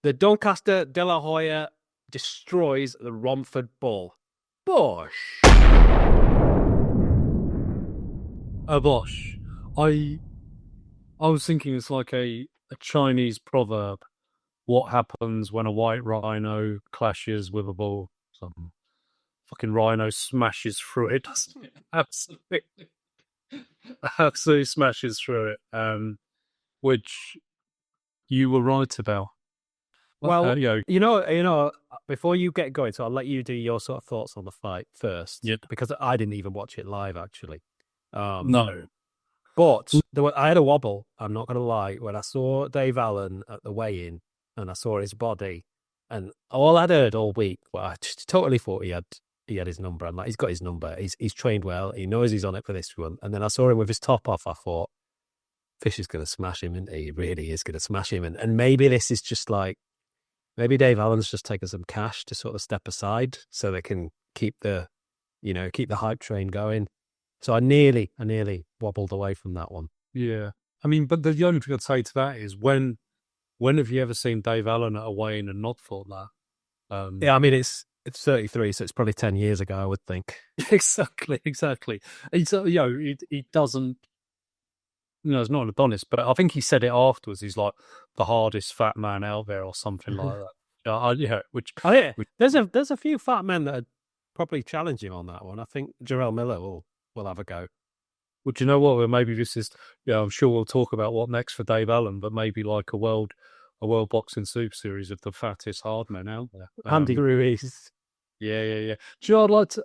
The Doncaster De La Hoya destroys the Romford Bull. Bosh. Bosh. I was thinking it's like a Chinese proverb. What happens when a white rhino clashes with a bull? Some fucking rhino smashes through it, doesn't it? Absolutely smashes through it. Which you were right about. Well, you know, before you get going, so I'll let you do your sort of thoughts on the fight first. Yeah. Because I didn't even watch it live, actually. No. But I had a wobble, I'm not going to lie, when I saw Dave Allen at the weigh-in and I saw his body. And all I'd heard all week, well, I just totally thought he had his number. I'm like, he's got his number. He's trained well. He knows he's on it for this one. And then I saw him with his top off. I thought, Fish is going to smash him, and he really is going to smash him. And maybe this is just like, maybe Dave Allen's just taken some cash to sort of step aside so they can keep the hype train going. So I nearly wobbled away from that one. Yeah. I mean, but the only thing I'd say to that is when have you ever seen Dave Allen at a weigh-in and not thought that? Yeah, I mean, it's 33, so it's probably 10 years ago, I would think. Exactly. He's, he doesn't, it's not an Adonis, but I think he said it afterwards. He's like the hardest fat man out there or something like that. There's a few fat men that are probably challenging on that one. I think Jarrell Miller will have a go. Well, do you know what? Well, maybe this is, I'm sure we'll talk about what next for Dave Allen, but maybe like a world boxing super series of the fattest hard men out there. Andy Ruiz. Yeah. Do you know, I'd like to,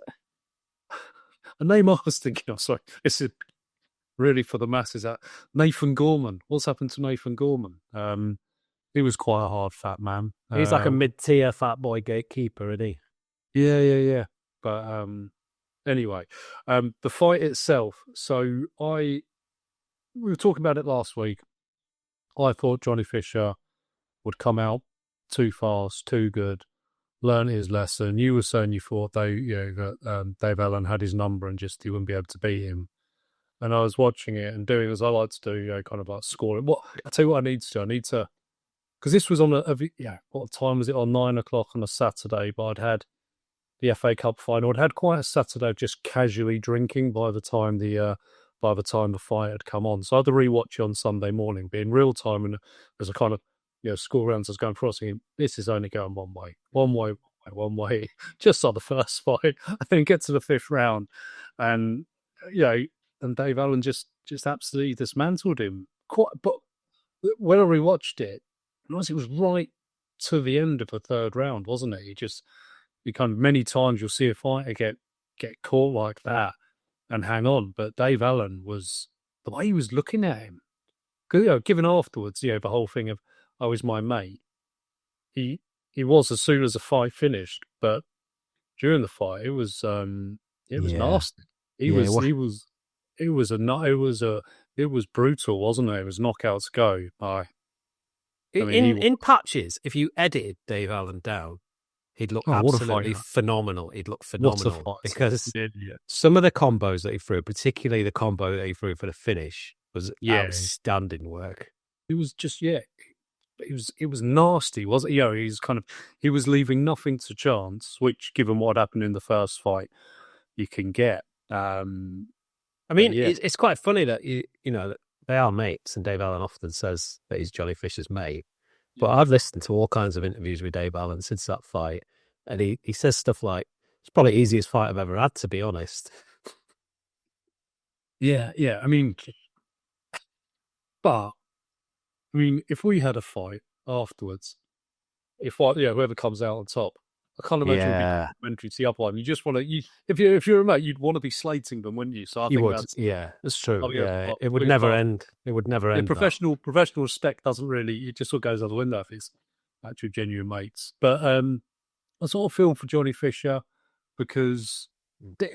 a name I was thinking of, sorry, this is really for the masses, Nathan Gorman. What's happened to Nathan Gorman? He was quite a hard fat man. He's like a mid-tier fat boy gatekeeper, isn't he? Yeah. But anyway, the fight itself. So we were talking about it last week. I thought Johnny Fisher would come out too fast, too good, learn his lesson. You were saying you thought that Dave Allen had his number and just he wouldn't be able to beat him. And I was watching it and doing as I like to do, kind of like scoring. I tell you what I need to do. I need to, because this was on what time was it, on 9 o'clock on a Saturday? But I'd had the FA Cup final. I'd had quite a Saturday of just casually drinking by the time the fight had come on. So I had to rewatch it on Sunday morning, be in real time, and as a kind of score rounds I was going across, thinking this is only going one way. Just on the first fight, I think get to the fifth round, and and Dave Allen just absolutely dismantled him. But when I rewatched it, it was right to the end of the third round, wasn't it? You kind of, many times you'll see a fighter get caught like that and hang on. But Dave Allen was, the way he was looking at him, given afterwards, the whole thing of, oh, he's my mate. He was as soon as the fight finished, but during the fight, it was nasty. It was brutal, wasn't it? It was knockouts go. In patches, if you edited Dave Allen down, he'd look absolutely phenomenal. He'd look phenomenal because some of the combos that he threw, particularly the combo that he threw for the finish, was outstanding work. It was just it was nasty, wasn't it? He was leaving nothing to chance, which, given what happened in the first fight, you can get. I mean, it's quite funny that that they are mates, and Dave Allen often says that he's Johnny Fisher's mate. But I've listened to all kinds of interviews with Dave Allen since that fight, and he says stuff like, "It's probably the easiest fight I've ever had, to be honest." Yeah. I mean, if we had a fight afterwards, whoever comes out on top, I can't imagine it would be complimentary to the other one. You just want to, if you're a mate, you'd want to be slating them, wouldn't you? So I think that's true. It would never end. It would never end. Professional respect doesn't really. It just sort of goes out the window if it's actually genuine mates. But I sort of feel for Johnny Fisher because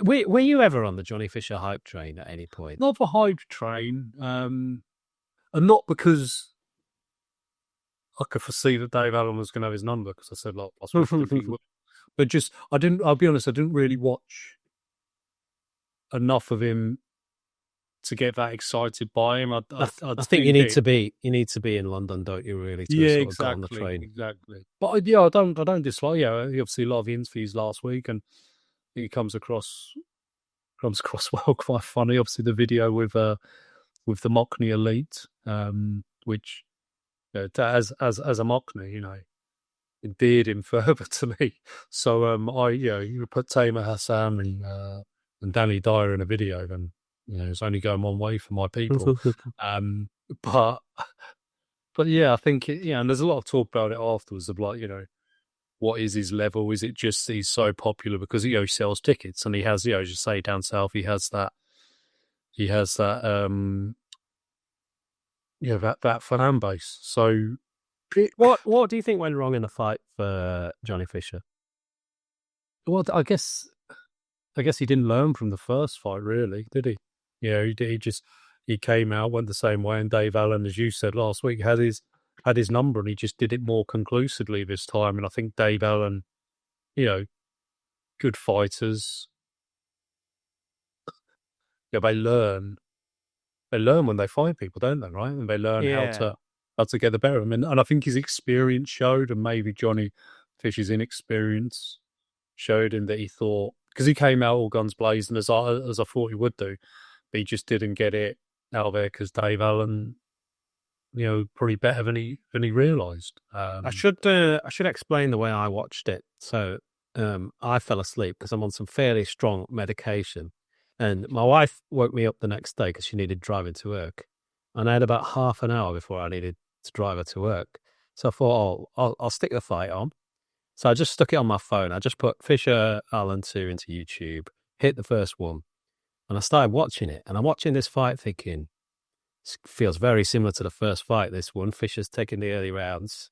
were you ever on the Johnny Fisher hype train at any point? Not the hype train, and not because I could foresee that Dave Allen was going to have his number, because I said, but just, I'll be honest, I didn't really watch enough of him to get that excited by him. I I'd think think it. you need to be in London, don't you, really, to Yeah, sort of go on the exactly, train. exactly. But yeah, I don't dislike. Yeah, obviously a lot of interviews last week, and he comes across well, quite funny. Obviously, the video with the Mockney elite, which as a Mockney, endeared him further to me. So you put Tamer Hassan and Danny Dyer in a video, then it's only going one way for my people. Um, but but yeah, I think and there's a lot of talk about it afterwards of like what is his level? Is it just he's so popular because he sells tickets and he has as you say down south he has that that fan base. So it, What do you think went wrong in the fight for Johnny Fisher? well, I guess he didn't learn from the first fight, really, did he? He came out, went the same way, and Dave Allen, as you said last week, had his number, and he just did it more conclusively this time. And I think Dave Allen, you know, good fighters, they learn when they fight people, don't they? Right, and they learn how Yeah, to get the better of them. And I think his experience showed, and maybe Johnny Fish's inexperience showed him that he thought because he came out all guns blazing as I thought he would do, but he just didn't get it out there because Dave Allen, probably better than he realised. I should explain the way I watched it. So I fell asleep because I'm on some fairly strong medication, and my wife woke me up the next day because she needed driving to work, and I had about half an hour before I needed to drive her to work. So I thought, oh, I'll stick the fight on. So I just stuck it on my phone. I just put Fisher Allen 2 into YouTube, hit the first one, and I started watching it. And I'm watching this fight thinking, this feels very similar to the first fight, this one. Fisher's taking the early rounds.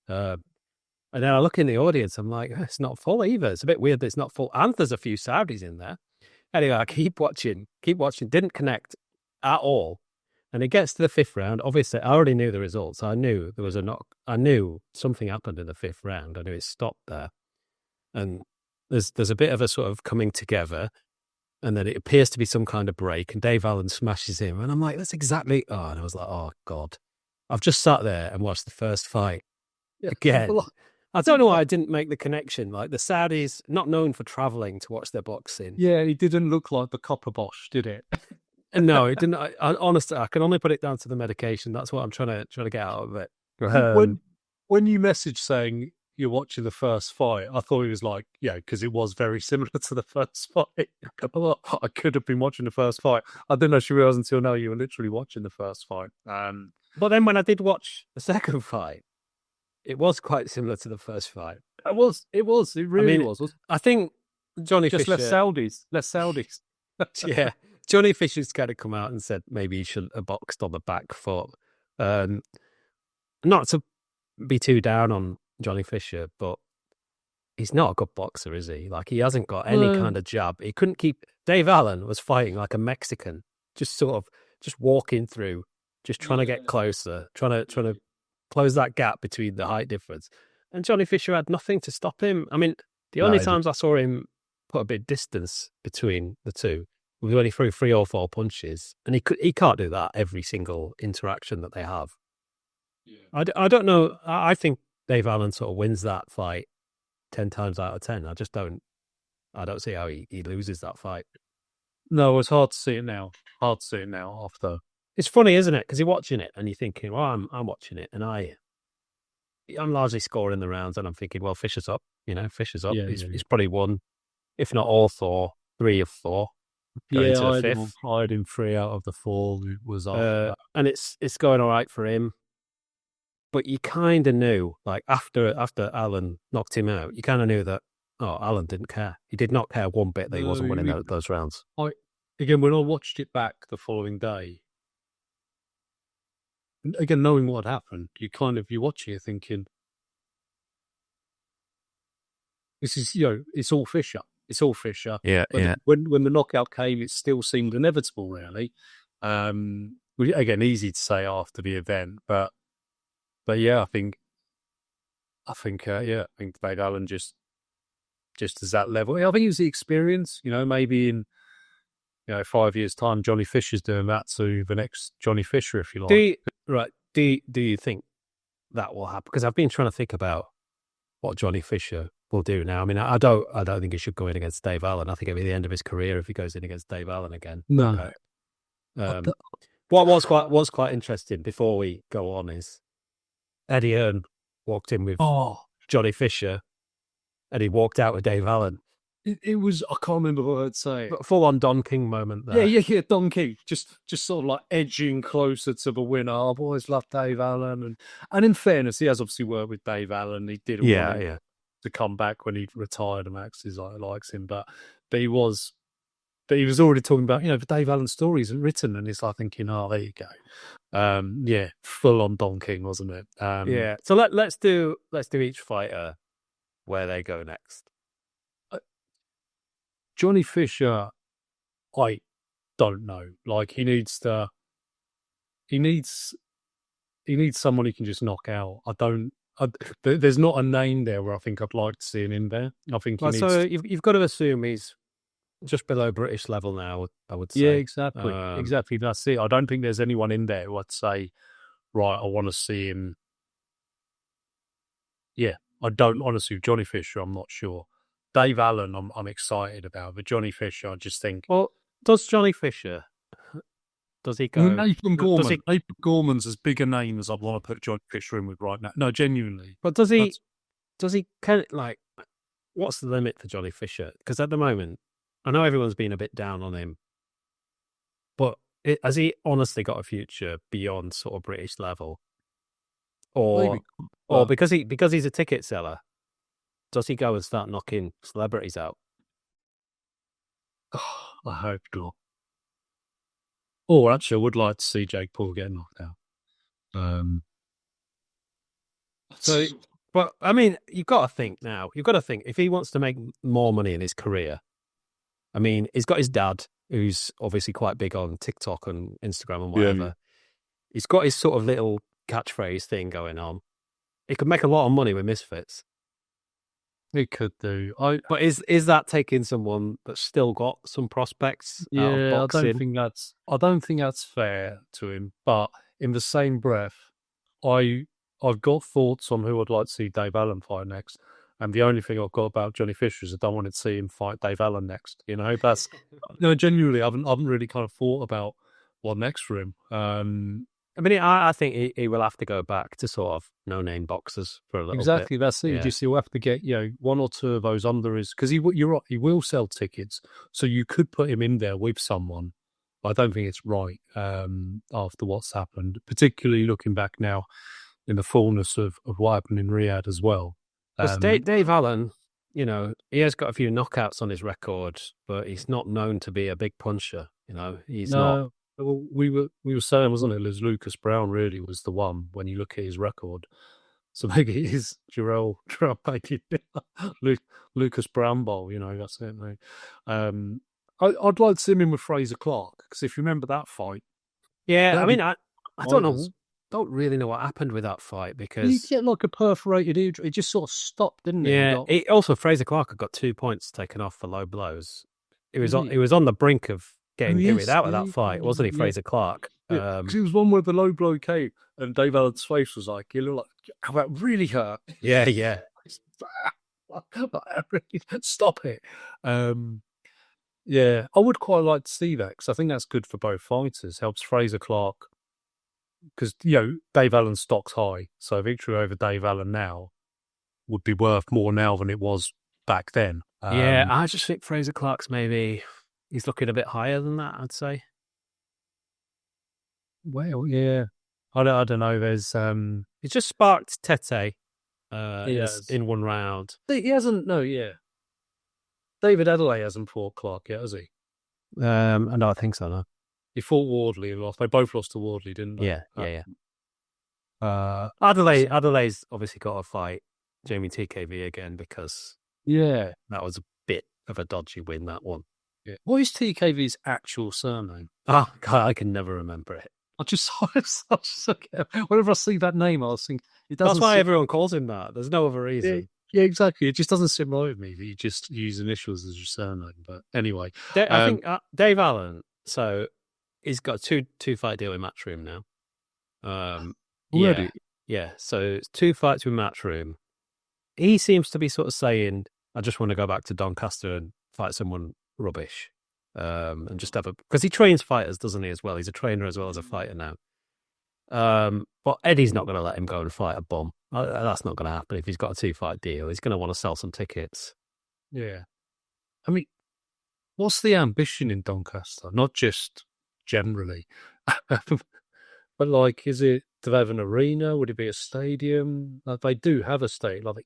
Uh, and then I look in the audience, I'm like, it's not full either. It's a bit weird that it's not full. And there's a few Saudis in there. Anyway, I keep watching, didn't connect at all. And it gets to the fifth round. Obviously, I already knew the results. I knew there was a knock. I knew something happened in the fifth round. I knew it stopped there. And there's a bit of a sort of coming together. And then it appears to be some kind of break. And Dave Allen smashes him. And I'm like, that's exactly. Oh, and I was like, oh, God. I've just sat there and watched the first fight Yeah, again. well, I don't know why I didn't make the connection. Like the Saudis, not known for traveling to watch their boxing. yeah, he didn't look like the copper Bosh, did it? And no, it didn't. Honestly, I can only put it down to the medication. That's what I'm trying to get out of it. when when you messaged saying you're watching the first fight, I thought it was like, because it was very similar to the first fight. I could have been watching the first fight. I didn't actually realize until now you were literally watching the first fight. But then when I did watch the second fight, it was quite similar to the first fight. It I really mean, was. I think Johnny Just less Fisher, Saudis, less Saudis. yeah, Johnny Fisher's kind of come out and said maybe he shouldn't have boxed on the back foot. Um, Not to be too down on Johnny Fisher, but he's not a good boxer, is he? Like he hasn't got any kind of jab. He couldn't keep. Dave Allen was fighting like a Mexican, just sort of just walking through, just trying to get closer, trying to close that gap between the height difference. And Johnny Fisher had nothing to stop him. I mean, the No, only times I saw him put a bit of distance between the two was when he threw 3 or 4 punches, and he can't do that every single interaction that they have. I don't know. I think Dave Allen sort of wins that fight 10 times out of 10. I don't see how he loses that fight. no, it's hard to see it now. Hard to see it now after. It's funny, isn't it? Because you're watching it and you're thinking, well, I'm watching it and I'm largely scoring the rounds and I'm thinking, well, Fisher's up, Fisher's up. Yeah, He's probably won, if not all four, 3 of 4 going yeah. into the fifth. I had him 3 out of the 4. It was off. And it's going all right for him. But you kind of knew, like after Allen knocked him out, you kind of knew that Allen didn't care. He did not care one bit that he No, wasn't winning those rounds. again, when I watched it back the following day, again knowing what happened, you're watching it thinking, this is it's all Fisher. It's all Fisher. Yeah, But yeah. when the knockout came, it still seemed inevitable, really. Again, easy to say after the event, but yeah, I think Dave Allen just as that level. I think it was the experience, maybe in 5 years' time, Johnny Fisher's doing that to the next Johnny Fisher, if you Do like. you, right? Do you think that will happen? Because I've been trying to think about what Johnny Fisher will do now. I mean, I don't think he should go in against Dave Allen. I think it'll be the end of his career if he goes in against Dave Allen again. No. I Um, d- what's quite interesting before we go on is Eddie Hearn walked in with oh, Johnny Fisher, and he walked out with Dave Allen. it was, I can't remember what I'd say. But full on Don King moment Yeah, there. yeah. Don King, just sort of like edging closer to the winner. I've always loved Dave Allen, and in fairness, he has obviously worked with Dave Allen. He didn't want Yeah, him yeah. to come back when he retired, and Max is likes him, but he was. But he was already talking about, the Dave Allen stories written, and it's like thinking, oh, there you go. Yeah, full on Don King, wasn't it? Yeah. So let's do each fighter where they go next. Johnny Fisher, I don't know. Like he needs someone he can just knock out. There's not a name there where I think I'd like to see him in there. I think he Well, so needs. you've got to assume he's just below British level now. I would Yeah, say. exactly, exactly. That's it. I don't think there's anyone in there who I'd say, right, I want to see him. Yeah, I don't honestly. Johnny Fisher, I'm not sure. Dave Allen, I'm excited about, but Johnny Fisher, I just think. Well, does Johnny Fisher? Does he go? Nathan Does Gorman. he? Nathan Gorman's as big a name as I'd want to put Johnny Fisher in with right now. No, genuinely. But does he? That's Does he? Like, what's the limit for Johnny Fisher? Because at the moment, I know everyone's been a bit down on him, but has he honestly got a future beyond sort of British level, or maybe, but because he's a ticket seller? Does he go and start knocking celebrities out? I hope not. Or actually, I would like to see Jake Paul get knocked out. So, but I mean, you've got to think now. You've got to think if he wants to make more money in his career. I mean, he's got his dad, who's obviously quite big on TikTok and Instagram and whatever. Yeah, He's got his sort of little catchphrase thing going on. He could make a lot of money with Misfits. it could do. But is that taking someone that's still got some prospects out of Yeah, boxing? I don't think that's fair to him. But in the same breath, I've got thoughts on who I'd like to see Dave Allen fight next. And the only thing I've got about Johnny Fisher is I don't want to see him fight Dave Allen next. That's no, genuinely, I haven't really kind of thought about what next for him. I mean, I think he will have to go back to sort of no-name boxers for a little Exactly, bit. that's it. Yeah. Just he'll have to get one or two of those under his because you're right. He will sell tickets, so you could put him in there with someone. But I don't think it's right after what's happened, particularly looking back now in the fullness of what happened in Riyadh as well. Because Dave Allen, he has got a few knockouts on his record, but he's not known to be a big puncher. He's not. Well, we were saying, wasn't it? Lucas Brown really was the one when you look at his record. So maybe it is Jarrell Lucas Brown Bowl. That's it. Mate. I'd like to see him in with Fraser Clark because if you remember that fight, Yeah, I mean, I don't know. fighters. Don't really know what happened with that fight He because get like a perforated ear. It just sort of stopped, didn't it? yeah. Also, Fraser Clark had got 2 points taken off for low blows. He was Did on. he? He was on the brink of getting Yes, out of yeah, that fight, wasn't he, yeah. Fraser Clark? Yeah, because it was one where the low blow came and Dave Allen's face was like, you look like, how that really hurt? Yeah, yeah. Stop it. Yeah, I would quite like to see that because I think that's good for both fighters. Helps Fraser Clark because, Dave Allen's stock's high. So victory over Dave Allen now would be worth more now than it was back then. Yeah, I just think Fraser Clark's he's looking a bit higher than that, I'd say. Well, yeah. I don't know. There's He's just sparked Tete has. in one round. He hasn't. No, yeah. David Adelaide hasn't fought Clark yet, has he? No, I think so. No. He fought Wardley and lost. They both lost to Wardley, didn't they? Yeah. Adelaide's obviously got to fight Jamie TKV again because that was a bit of a dodgy win, that one. Yeah. What is TKV's actual surname? Oh, God, I can never remember it. Whenever I see that name, I was thinking, That's why everyone calls him that. There's no other reason. Yeah, exactly. It just doesn't sit right with me that you just use initials as your surname. But anyway, I um, think Dave Allen. So he's got a two fight deal with Matchroom now. Yeah, already, yeah. So it's 2 fights with Matchroom. He seems to be sort of saying, "I just want to go back to Doncaster and fight someone rubbish." And just have a because he trains fighters, doesn't he? As well, he's a trainer as well as a fighter now. But Eddie's not going to let him go and fight a bum. That's not going to happen if he's got a 2 fight deal. He's going to want to sell some tickets. yeah. I mean, what's the ambition in Doncaster? Not just generally, but like, is it to have an arena? Would it be a stadium? Like, they do have a stadium. Like,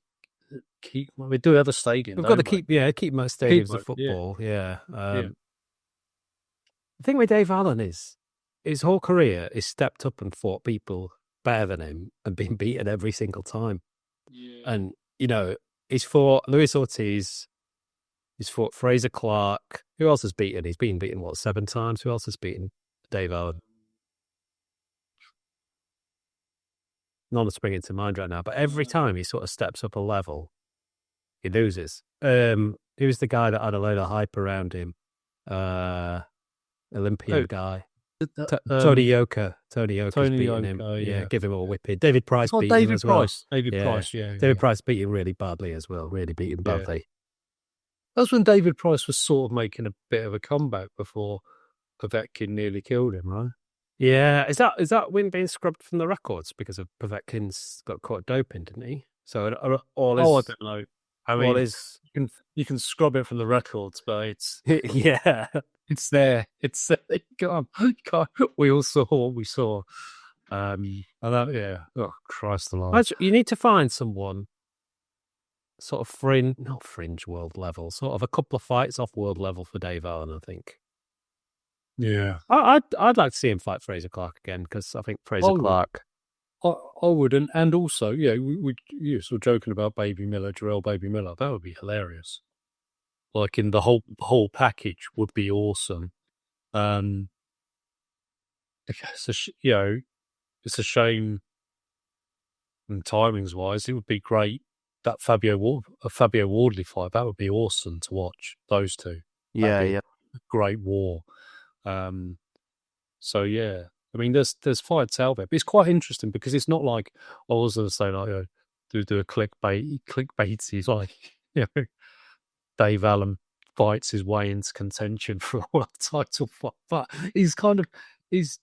they do have a stadium, We've got to don't they? keep most Keep stadiums of mode. Yeah, football. Yeah. yeah, The thing with Dave Allen is his whole career is stepped up and fought people better than him and been beaten every single time. yeah. And he's fought Luis Ortiz. He's fought Fraser Clark. Who else has beaten? He's been beaten, what, 7 times? Who else has beaten Dave Allen? None are springing to mind right now. But every time he sort of steps up a level, he loses. Who's the guy that had a load of hype around him? Uh, Oh, Olympian guy. Tony um, Yoka. Tony Yoka's Tony beaten him. Yoka. Yeah, Yeah, give him a whipping. David Price it's not beat him David as well. Price. David Yeah. Price. Yeah, David yeah, Price beat him really badly as well. Really beat him yeah. badly. That's when David Price was sort of making a bit of a comeback before Povetkin nearly killed him, right? Yeah. Is that win being scrubbed from the records because of Povetkin's got caught doping, didn't he? So all Oh, I his don't know. I all mean, his you can scrub it from the records, but yeah. it's there. It's there. God, God, we all saw what we saw. And that, yeah. Oh Christ alive. You need to find someone sort of fringe, not fringe world level, sort of a couple of fights off world level for Dave Allen. I think. Yeah. I'd like to see him fight Fraser Clark again because I think Fraser I would. Clark. I would, and also, yeah, we you were joking about Baby Miller, Jarrell Baby Miller. That would be hilarious. Like in the whole package would be awesome. Um, it's it's a shame, and timings wise, it would be great that Fabio Wardley fight. That would be awesome to watch. Those two, that'd Yeah, be a yeah. great war. Um, so yeah, I mean, there's fights out there, but it's quite interesting because it's not like I was going to say like do a clickbait. He's like Dave Allen fights his way into contention for a world title fight, but he's kind of he's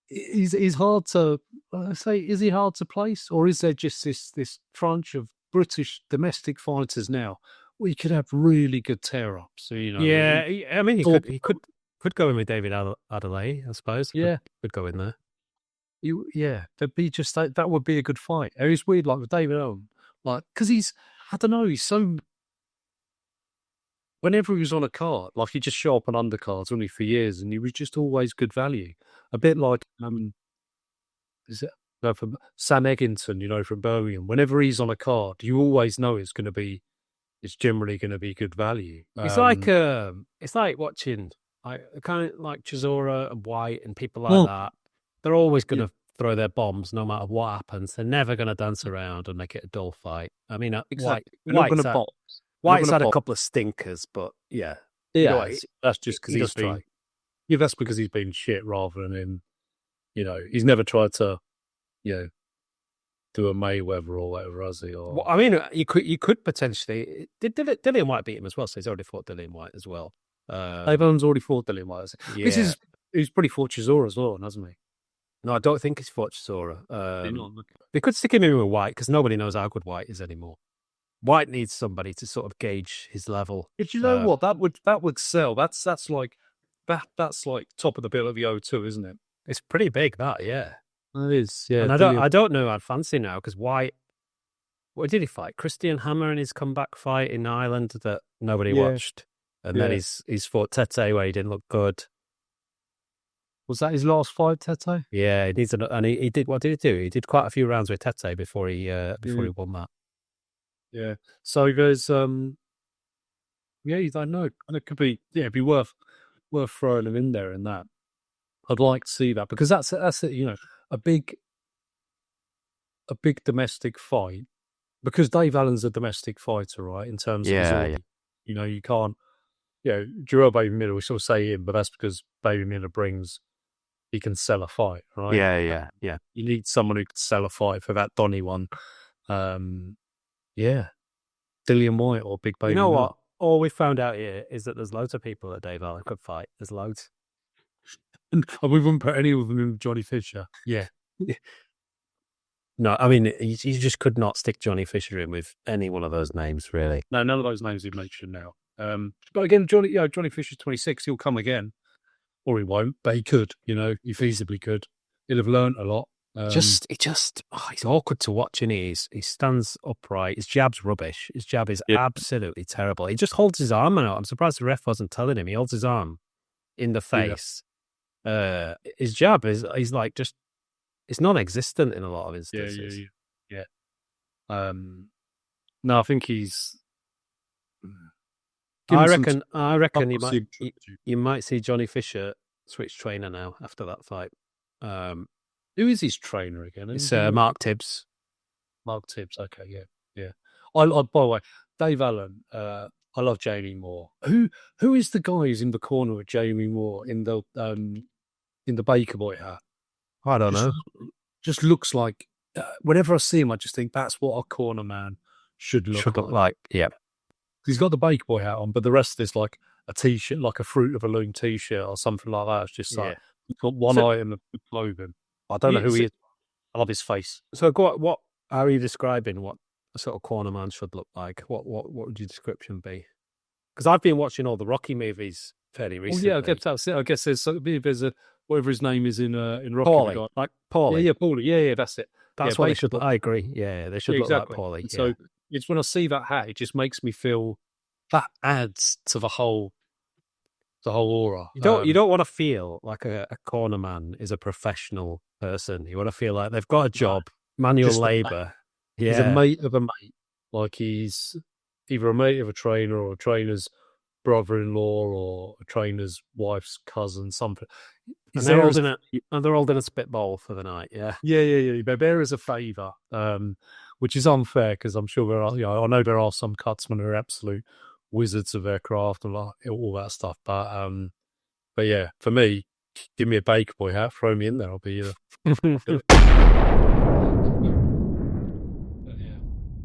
he's hard to say. Is he hard to place, or is there just this tranche of British domestic fighters now where you could have really good tear ups? So, Yeah, I mean, he or, could go in with David Adelaide, I suppose. yeah, Could go in there. there'd be just that would be a good fight. It's weird, like with David Owen, like because I don't know, he's so. Whenever he was on a card, like he just show up on undercards only for years, and he was just always good value. A bit like is it from Sam Egginton, from Birmingham. Whenever he's on a card, you always know it's generally going to be good value. It's like watching like kind of like Chisora and White and people like Well, that. They're always going yeah, to throw their bombs no matter what happens. They're never going to dance around and make it a dull fight. I mean, exactly. They're not going to box. They're not White's going to had a box. couple of stinkers, but yeah, Yeah, that's he, just because he he's does been. try. Yeah, that's because he's been shit rather than him. He's never tried to, you know, do a Mayweather or whatever, has he? Well, Or I mean, you could potentially did Dillian White beat him as well, so he's already fought Dillian White as well. Everyone's already fought Dillian White. This Yeah, is he's pretty fought Chisora as well, hasn't he? no, I don't think he's fought Chisora. Did he not? They could stick him in with White because nobody knows how good White is anymore. White needs somebody to sort of gauge his level. But you know what? That would sell. That's like top of the bill of the O2, isn't it? It's pretty big, that, yeah. That is, yeah. And Dillian. I don't know. I'd fancy now because White. What did he fight? Christian Hammer in his comeback fight in Ireland that nobody Yeah, watched, and then yeah. he's fought Tete where he didn't look good. Was that his last fight, Tete? Yeah, he needs and he did. What did he do? He did quite a few rounds with Tete before he Yeah, won that. yeah. So there's yeah, you don't know, and it could be it'd be worth throwing him in there in that. I'd like to see that because that's a big domestic fight. because Dave Allen's a domestic fighter, right? In terms of his Yeah, yeah, audience, you can't. Jarrell Baby Miller, we still say him, but that's because Baby Miller he can sell a fight, right? yeah, yeah, yeah. You need someone who can sell a fight for that Donny one. Um, yeah, Dillian White or Big You Baby know Miller. what? All we found out here is that there's loads of people that Dave Allen could fight. There's loads. And we wouldn't put any of them in Johnny Fisher. Yeah. No, I mean, you just could not stick Johnny Fisher in with any one of those names, really. No, none of those names you've mentioned now. But again, Johnny Fisher's 26. He'll come again, or he won't, but he could. He feasibly could. He'll have learnt a lot. He's awkward to watch, and he stands upright. His jab's rubbish. His jab is Yeah, absolutely terrible. He just holds his arm out. I'm surprised the ref wasn't telling him. He holds his arm in the yeah, face. His jab he's like just it's non-existent in a lot of yeah, instances. yeah. No, I think he's. I reckon you. you might see Johnny Fisher switch trainer now after that fight. Who is his trainer again? It's Mark Tibbs. Mark Tibbs. Okay, yeah. By the way, Dave Allen. I love Jamie Moore. Who is the guy who's in the corner with Jamie Moore in the Baker Boy hat? I don't know. Just looks like. Whenever I see him, I just think that's what a corner man should look like. Yeah, he's got the Baker Boy hat on, but the rest is like a t-shirt, like a Fruit of the Loom t-shirt or something like that. It's just like he's got one item of clothing. I don't know who he is. I love his face. So, what are you describing? What a sort of corner man should look like? What would your description be? Because I've been watching all the Rocky movies fairly recently. Well, yeah, I guess there's a whatever his name is in Rocky. Paulie, like Paulie. Yeah, Paulie. Yeah, that's it. That's what they should look. I agree. Yeah, they should look exactly. like Paulie. Yeah. So it's when I see that hat, it just makes me feel that adds to the whole aura. You don't want to feel like a corner man is a professional person. You want to feel like they've got a job, manual labor. Yeah. He's a mate of a mate. Like he's either a mate of a trainer or a trainer's brother-in-law or a trainer's wife's cousin, something. And they're holding a spitball for the night. Yeah. They're there as a favour, which is unfair because I'm sure there are. I know there are some cutsmen who are absolute wizards of their craft and all that stuff. But yeah, for me, give me a Baker Boy hat, throw me in there. I'll be.